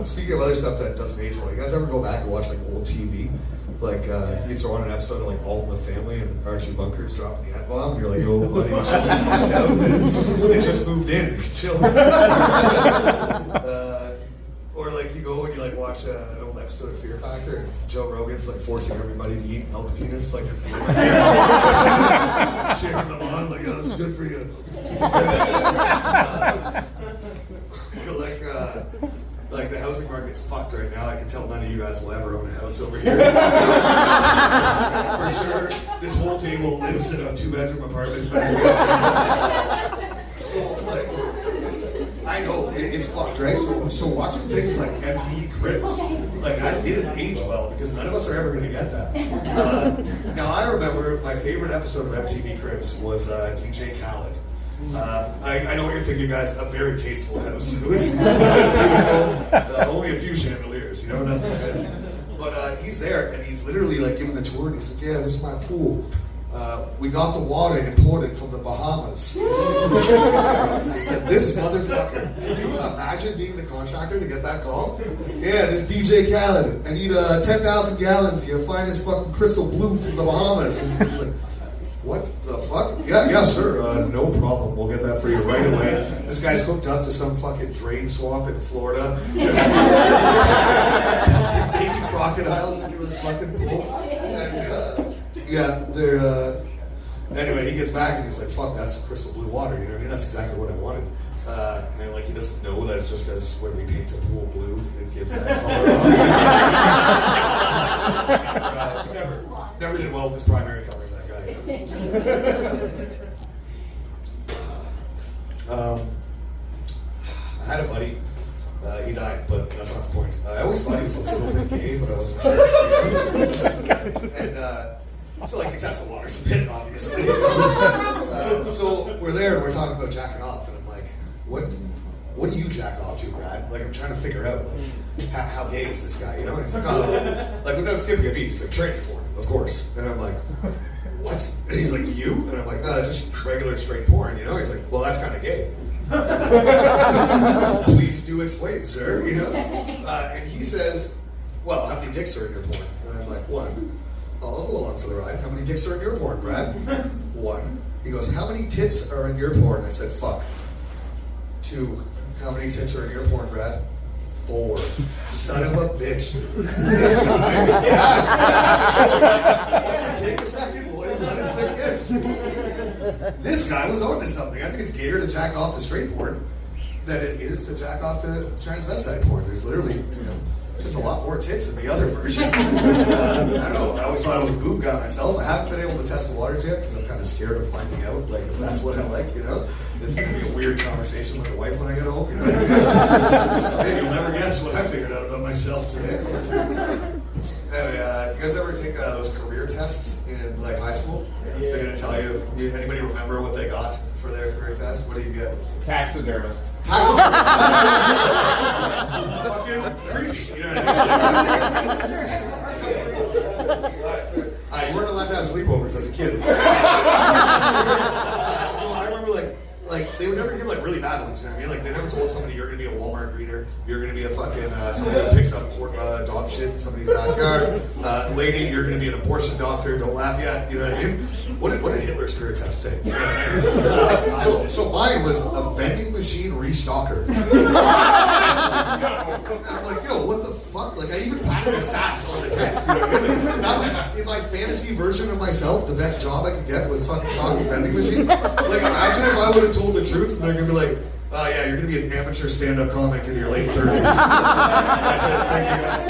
Speaking of other stuff that doesn't age well, you guys ever go back and watch like old TV? Like you throw on an episode of like All in the Family and Archie Bunker's dropping the N-bomb and you're like, yo buddy, chill the fuck out. They just moved in, chill. Or like you go and you like watch an old episode of Fear Factor and Joe Rogan's like forcing everybody to eat elk penis like it's the cheering them on like, oh, this is good for you. Like the housing market's fucked right now. I can tell none of you guys will ever own a house over here. For sure, this whole table lives in a 2-bedroom apartment. So, like, I know it's fucked, right? So watching things like MTV Cribs, like that didn't age well because none of us are ever going to get that. Now I remember my favorite episode of MTV Cribs was DJ Khaled. I know what you're thinking, guys. A very tasteful house. It was beautiful. Only a few chandeliers, you know, nothing fancy. But he's there, and he's literally like giving the tour, and he's like, "Yeah, this is my pool. We got the water imported from the Bahamas." I said, "This motherfucker. Can you imagine being the contractor to get that call? Yeah, this DJ Khaled. I need 10,000 gallons of your finest fucking crystal blue from the Bahamas." And he's like, "What the fuck? Yeah, sir. No problem. We'll get that for you right away." This guy's hooked up to some fucking drain swamp in Florida. Baby crocodiles into his fucking pool. And, they're. Anyway, he gets back and he's like, "Fuck, that's crystal blue water." You know what I mean? That's exactly what I wanted. And like he doesn't know that it's just because when we paint a pool blue, it gives that color. Never did well with his primary colors. That guy. I had a buddy. He died, but that's not the point. I always thought he was a little bit gay, but I wasn't sure. And so like he tested the waters a bit, obviously. So we're there and we're talking about jacking off, and I'm like, what do you jack off to, Brad? Like I'm trying to figure out like how gay is this guy, you know? And he's like, oh, like without skipping a beat, he's like, training porn, of course. And I'm like, what? And he's like, you? And I'm like, just regular straight porn, you know? He's like, well, that's kind of gay. Please do explain, sir, you know? And he says, well, how many dicks are in your porn? And I'm like, one. I'll go along for the ride. How many dicks are in your porn, Brad? One. He goes, how many tits are in your porn? I said, fuck. 2. How many tits are in your porn, Brad? 4. Son of a bitch. This guy, yeah. Take a second, boys. Let it sink in. This guy was onto something. I think it's gayer to jack off to straight porn than it is to jack off to transvestite porn. There's literally, you know, just a lot more tits in the other version. I don't know. I always thought I was a boob guy myself. I haven't been able to test the waters yet because I'm kind of scared of finding out. Like, if that's what I like, you know? It's going to be a weird conversation with the wife when I get home, you know? Hey, you'll never guess what I figured out about myself today. Anyway, you guys ever take those career tests in like high school? They're going to tell you, anybody remember what they got for their career test? What do you get? Taxidermist. Taxidermist. Fucking creepy. You know what I mean? You weren't allowed to have sleepovers as a kid. So I remember like they would never give like really bad ones, you know what I mean? Like they never told somebody you're gonna be a Walmart greeter, you're gonna be a fucking somebody who picks up dog shit in somebody's backyard. Lady, you're gonna be an abortion doctor, don't laugh yet, you know what I mean? What did Hitler's career test say? You know what I mean? So mine was a vending machine restocker. And I'm like, yo, what the fuck? Like I even padded the stats on the test, you know what I mean? Like, that was in my fantasy version of myself, the best job I could get was fucking stocking vending machines. Like imagine if I would have told the truth and they're gonna be like, oh yeah, you're gonna be an amateur stand-up comic in your late 30s. That's it, thank you guys.